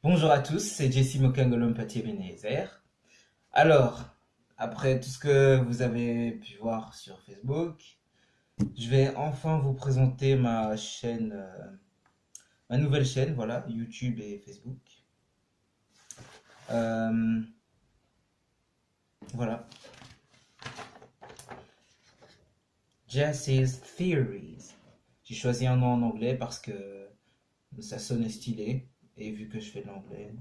Bonjour à tous, c'est Jesse Mokangolom-Pati Ebenezer. Alors, après tout ce que vous avez pu voir sur Facebook, je vais enfin vous présenter ma chaîne, ma nouvelle chaîne, voilà, YouTube et Facebook. Euh, voilà, Jesse's Theories. J'ai choisi un nom en anglais parce que ça sonne stylé, et vu que je fais de l'anglais,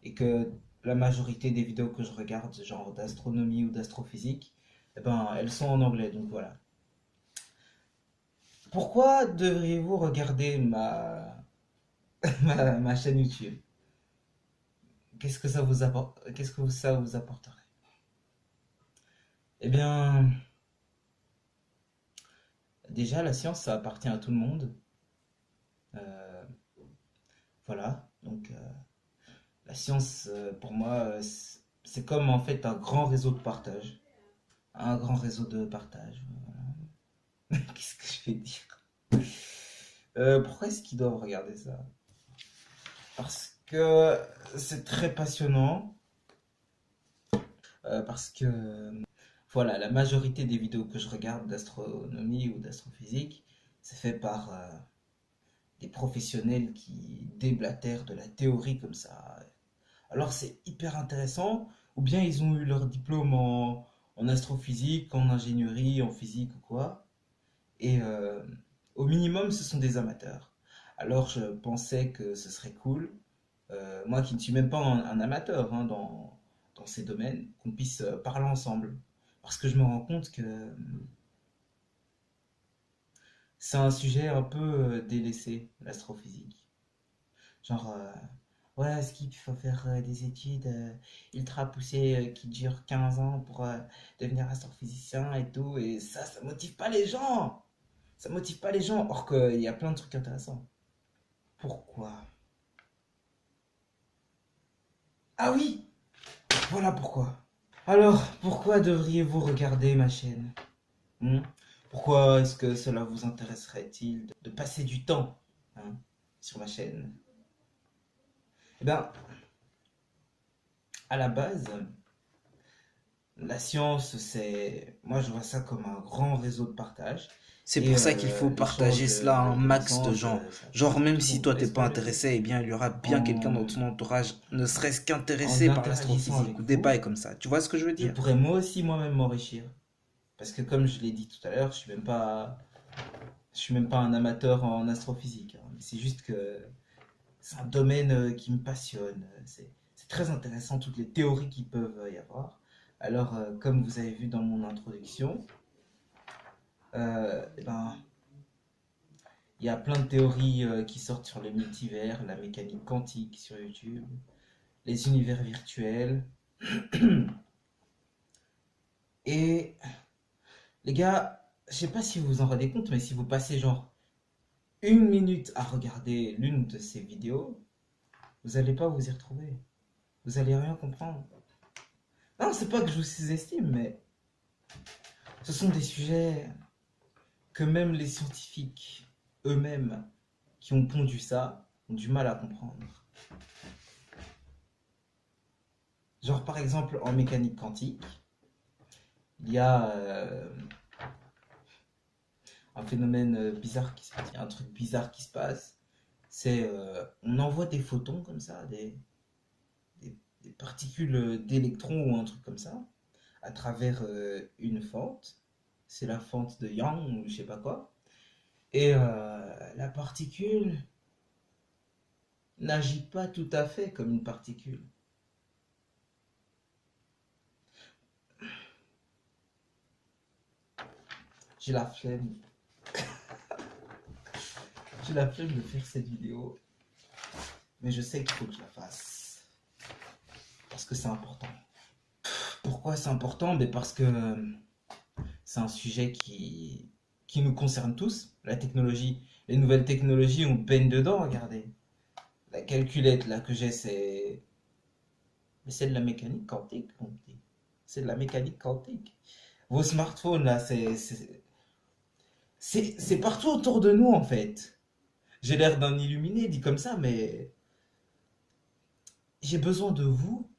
et que la majorité des vidéos que je regarde, genre d'astronomie ou d'astrophysique, eh ben, elles sont en anglais, donc voilà. Pourquoi devriez-vous regarder ma chaîne YouTube? Qu'est-ce que ça vous apporte, qu'est-ce que ça vous apporterait? Eh bien, déjà, la science, ça appartient à tout le monde. Euh, voilà, donc la science, pour moi, c'est comme en fait un grand réseau de partage. Un grand réseau de partage. Qu'est-ce que je vais dire? Pourquoi est-ce qu'ils doivent regarder ça? Parce que c'est très passionnant. Parce que voilà, la majorité des vidéos que je regarde d'astronomie ou d'astrophysique, c'est fait par des professionnels qui déblatèrent de la théorie comme ça. Alors c'est hyper intéressant, ou bien ils ont eu leur diplôme en astrophysique, en ingénierie, en physique ou quoi, et au minimum ce sont des amateurs. Alors je pensais que ce serait cool, moi qui ne suis même pas un amateur hein, dans ces domaines, qu'on puisse parler ensemble. Parce que je me rends compte que c'est un sujet un peu délaissé, l'astrophysique. Genre, ouais, Skip, il faut faire des études ultra poussées qui durent 15 ans pour devenir astrophysicien et tout. Et ça motive pas les gens. Ça motive pas les gens. Or qu'il y a plein de trucs intéressants. Pourquoi? Ah oui, voilà pourquoi. Alors, pourquoi devriez-vous regarder ma chaîne? Hmm. Pourquoi est-ce que cela vous intéresserait-il de passer du temps hein, sur ma chaîne? Eh bien, à la base, la science, c'est, moi je vois ça comme un grand réseau de partage. C'est Et pour ça qu'il faut l'échange partager cela à de un max de connaissances, gens. ça Genre, fait même si toujours toi t'es pas exploser. intéressé, eh bien, il y aura bien quelqu'un dans En, ton entourage, ne serait-ce en qu'intéressé par interagissant l'astrophysique avec ou des vous, bails comme ça. Tu vois ce que je veux je dire? pourrais moi aussi moi-même m'enrichir. Parce que comme je l'ai dit tout à l'heure, je suis même pas un amateur en astrophysique, hein. C'est juste que c'est un domaine qui me passionne. C'est très intéressant, toutes les théories qui peuvent y avoir. Alors, comme vous avez vu dans mon introduction, eh ben, il y a plein de théories qui sortent sur le multivers, la mécanique quantique sur YouTube, les univers virtuels. Et les gars, je sais pas si vous vous en rendez compte, mais si vous passez genre une minute à regarder l'une de ces vidéos, vous allez pas vous y retrouver. Vous allez rien comprendre. Non, c'est pas que je vous sous-estime, mais ce sont des sujets que même les scientifiques eux-mêmes qui ont pondu ça ont du mal à comprendre. Genre par exemple en mécanique quantique, il y a un phénomène bizarre qui se passe, il y a un truc bizarre qui se passe, c'est on envoie des photons comme ça, des, des particules d'électrons ou un truc comme ça, à travers une fente, c'est la fente de Young ou je sais pas quoi, et la particule n'agit pas tout à fait comme une particule. J'ai la flemme. J'ai la flemme de faire cette vidéo, mais je sais qu'il faut que je la fasse. Parce que c'est important. Pourquoi c'est important? Ben parce que c'est un sujet qui nous concerne tous. La technologie, les nouvelles technologies, on baigne dedans, regardez. La calculette là que j'ai, c'est de la mécanique quantique, mon petit. C'est de la mécanique quantique. Vos smartphones là, c'est partout autour de nous en fait. J'ai l'air d'un illuminé dit comme ça, mais j'ai besoin de vous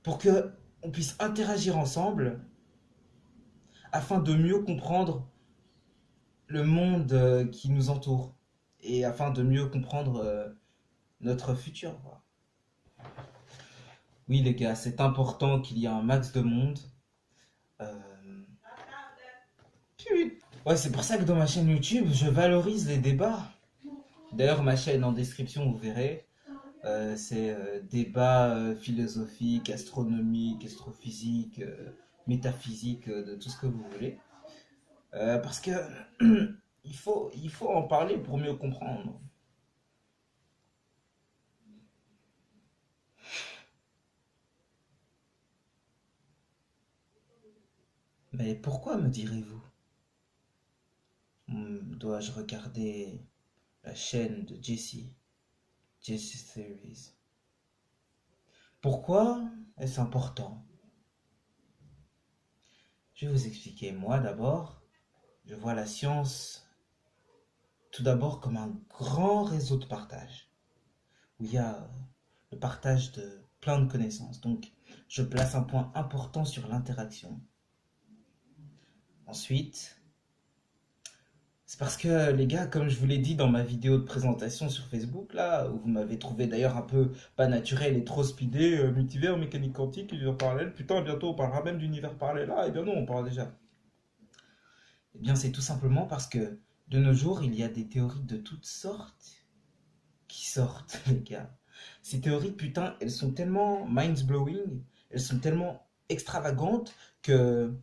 pour que on puisse interagir ensemble afin de mieux comprendre le monde qui nous entoure et afin de mieux comprendre notre futur, quoi. Oui, les gars, c'est important qu'il y ait un max de monde. Euh, Ouais, c'est pour ça que dans ma chaîne YouTube, je valorise les débats. D'ailleurs, ma chaîne en description, vous verrez, c'est débat philosophique, astronomique, astrophysique, métaphysique, de tout ce que vous voulez. Parce que il faut en parler pour mieux comprendre. Mais pourquoi, me direz-vous? Dois-je regarder la chaîne de Jesse Theories? Pourquoi est-ce important? Je vais vous expliquer. Moi, d'abord, je vois la science tout d'abord comme un grand réseau de partage, où il y a le partage de plein de connaissances. Donc, je place un point important sur l'interaction. Ensuite, c'est parce que les gars, comme je vous l'ai dit dans ma vidéo de présentation sur Facebook, là, où vous m'avez trouvé d'ailleurs un peu pas naturel et trop speedé, multivers, mécanique quantique, univers parallèle, putain, bientôt on parlera même d'univers parallèle. Ah, et bien non, on parle déjà. Eh bien, c'est tout simplement parce que de nos jours, il y a des théories de toutes sortes qui sortent, les gars. Ces théories, putain, elles sont tellement mind-blowing, elles sont tellement extravagantes que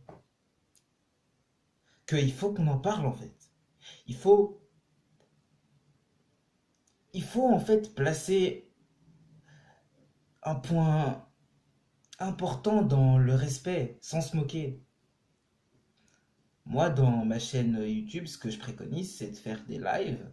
qu'il faut qu'on en parle en fait. Il faut, il faut en fait placer un point important dans le respect, sans se moquer. Moi, dans ma chaîne YouTube, ce que je préconise, c'est de faire des lives.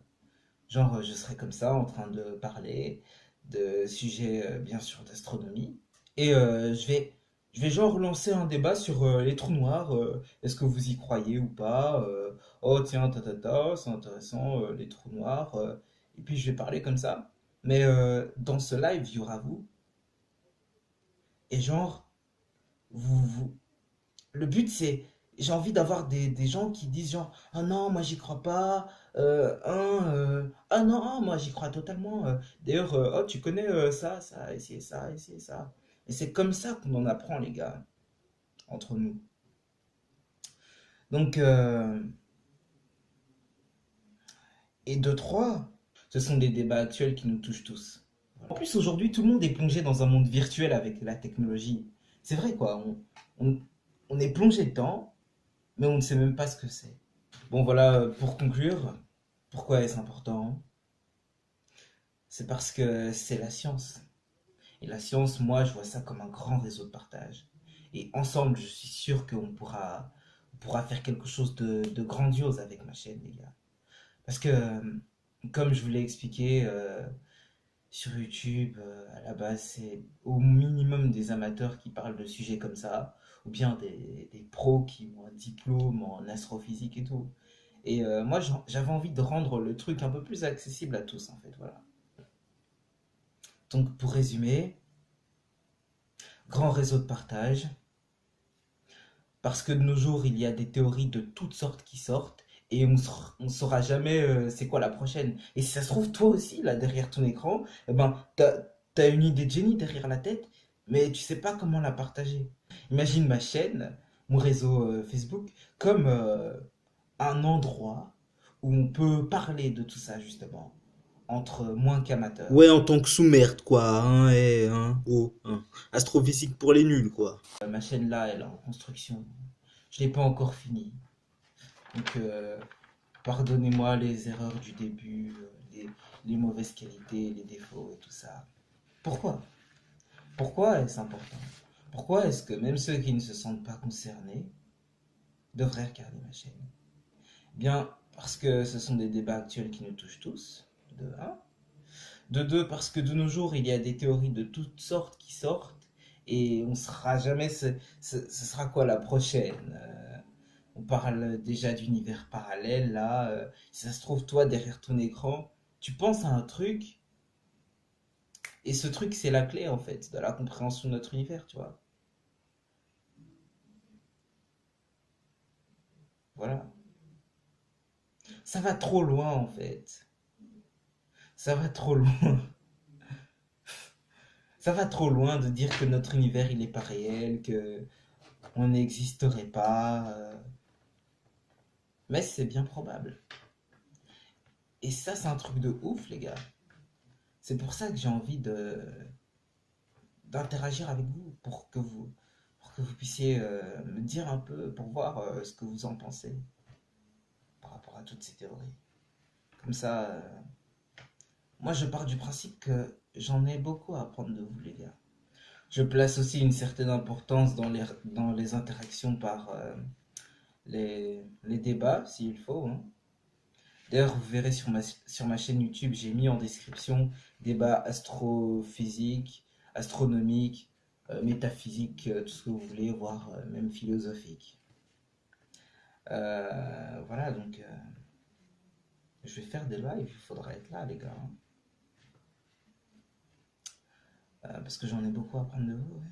Genre, je serai comme ça en train de parler de sujets, bien sûr, d'astronomie. Et je vais genre lancer un débat sur les trous noirs. Est-ce que vous y croyez ou pas? Oh, tiens, c'est intéressant, les trous noirs. Et puis, je vais parler comme ça. Mais dans ce live, il y aura vous. Et genre, vous, le but, c'est, j'ai envie d'avoir des gens qui disent genre, ah non, moi j'y crois pas, ah non, ah, moi j'y crois totalement. D'ailleurs, oh, tu connais ça, et c'est ça, et c'est ça. Et c'est comme ça qu'on en apprend, les gars, entre nous. Donc, et deux, trois, ce sont des débats actuels qui nous touchent tous. En plus, aujourd'hui, tout le monde est plongé dans un monde virtuel avec la technologie. C'est vrai, quoi, on, on est plongé dedans, mais on ne sait même pas ce que c'est. Bon, voilà, pour conclure, pourquoi est-ce important? C'est parce que c'est la science. Et la science, moi, je vois ça comme un grand réseau de partage. Et ensemble, je suis sûr on pourra faire quelque chose de grandiose avec ma chaîne, les gars. Parce que, comme je vous l'ai expliqué, sur YouTube, à la base, c'est au minimum des amateurs qui parlent de sujets comme ça, ou bien des pros qui ont un diplôme en astrophysique et tout. Et moi, j'avais envie de rendre le truc un peu plus accessible à tous, en fait, voilà. Donc, pour résumer, grand réseau de partage, parce que de nos jours, il y a des théories de toutes sortes qui sortent, et on saura jamais c'est quoi la prochaine. Et si ça se trouve, toi aussi, là, derrière ton écran, eh ben, t'as une idée de génie derrière la tête, mais tu sais pas comment la partager. Imagine ma chaîne, mon réseau Facebook, comme un endroit où on peut parler de tout ça, justement, entre moins Ouais, qu'amateurs. en tant que sous-merde, quoi. Hein, oh, hein. Astrophysique pour les nuls, quoi. Ma chaîne là, elle est en construction. Je l'ai pas encore finie. Donc, pardonnez-moi les erreurs du début, les mauvaises qualités, les défauts et tout ça. Pourquoi? Pourquoi est-ce important? Pourquoi est-ce que même ceux qui ne se sentent pas concernés devraient regarder ma chaîne? Bien, parce que ce sont des débats actuels qui nous touchent tous, de un. De deux, parce que de nos jours, il y a des théories de toutes sortes qui sortent et on ne saura jamais ce sera quoi la prochaine. On parle déjà d'univers parallèle là. Si ça se trouve, toi, derrière ton écran, tu penses à un truc Et ce truc, c'est la clé, en fait, de la compréhension de notre univers, tu vois. Voilà. Ça va trop loin, en fait. Ça va trop loin. Ça va trop loin de dire que notre univers, il est pas réel, que on n'existerait pas. Mais c'est bien probable. Et ça, c'est un truc de ouf, les gars. C'est pour ça que j'ai envie de d'interagir avec vous pour que vous puissiez me dire un peu, pour voir ce que vous en pensez par rapport à toutes ces théories. Comme ça, moi je pars du principe que j'en ai beaucoup à apprendre de vous, les gars. Je place aussi une certaine importance dans les interactions par les débats, s'il faut, hein. D'ailleurs, vous verrez sur ma chaîne YouTube, j'ai mis en description débats astrophysiques, astronomiques, métaphysiques, tout ce que vous voulez, voire même philosophiques. Voilà, donc je vais faire des lives, il faudra être là, les gars, hein. Parce que j'en ai beaucoup à apprendre de vous, ouais.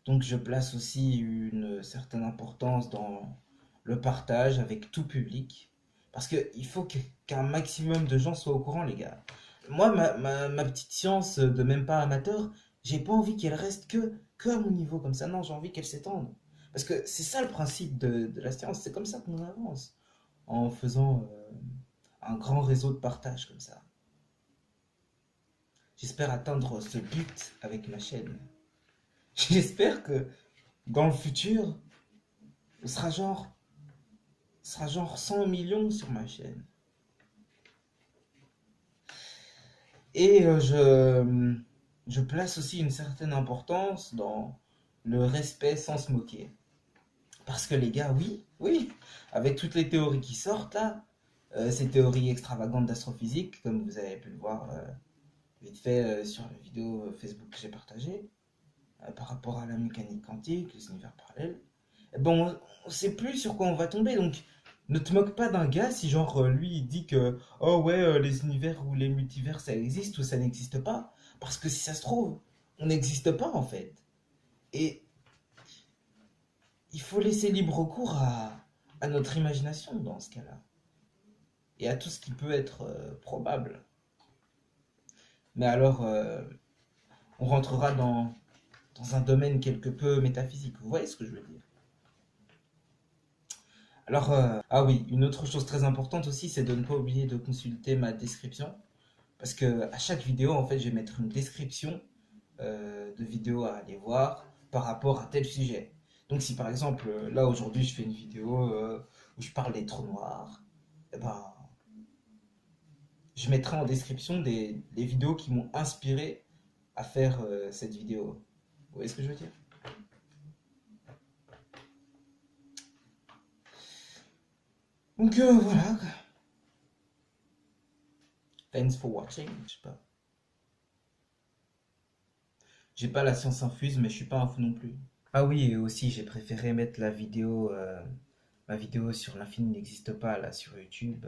Donc je place aussi une certaine importance dans le partage avec tout public. Parce qu'il faut qu'un maximum de gens soient au courant, les gars. Moi, ma petite science de même pas amateur, j'ai pas envie qu'elle reste que à mon niveau comme ça. Non, j'ai envie qu'elle s'étende. Parce que c'est ça le principe de la science, c'est comme ça qu'on avance. En faisant un grand réseau de partage comme ça. J'espère atteindre ce but avec ma chaîne. J'espère que dans le futur, ce sera genre 100 millions sur ma chaîne. Et je place aussi une certaine importance dans le respect sans se moquer. Parce que les gars, oui, oui, avec toutes les théories qui sortent là, ces théories extravagantes d'astrophysique, comme vous avez pu le voir vite fait sur la vidéo Facebook que j'ai partagée, par rapport à la mécanique quantique, les univers parallèles, eh ben on sait plus sur quoi on va tomber. Donc, ne te moque pas d'un gars si genre lui il dit que oh ouais les univers ou les multivers ça existe ou ça n'existe pas. Parce que si ça se trouve, on n'existe pas en fait. Et il faut laisser libre cours à notre imagination dans ce cas-là. Et à tout ce qui peut être probable. Mais alors, on rentrera dans un domaine quelque peu métaphysique. Vous voyez ce que je veux dire? Alors, ah oui, une autre chose très importante aussi, c'est de ne pas oublier de consulter ma description. Parce que à chaque vidéo, en fait, je vais mettre une description de vidéo à aller voir par rapport à tel sujet. Donc, si par exemple, là aujourd'hui, je fais une vidéo où je parle des trous noirs, eh ben, je mettrai en description les vidéos qui m'ont inspiré à faire cette vidéo. Vous voyez ce que je veux dire? Donc, voilà. Thanks for watching. Je sais pas. J'ai pas la science infuse, mais je suis pas un fou non plus. Ah oui, et aussi j'ai préféré mettre ma vidéo sur l'infini n'existe pas là sur YouTube,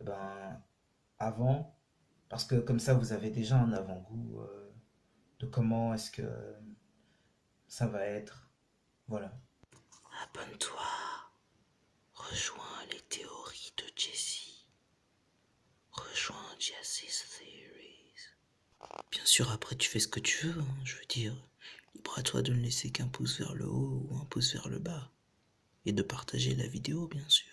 ben avant, parce que comme ça vous avez déjà un avant-goût de comment est-ce que ça va être. Voilà. Abonne-toi, rejoins les théories de Jesse, rejoins Jesse's Theories. Bien sûr, après tu fais ce que tu veux, hein, je veux dire, libre à toi de ne laisser qu'un pouce vers le haut ou un pouce vers le bas. Et de partager la vidéo, bien sûr.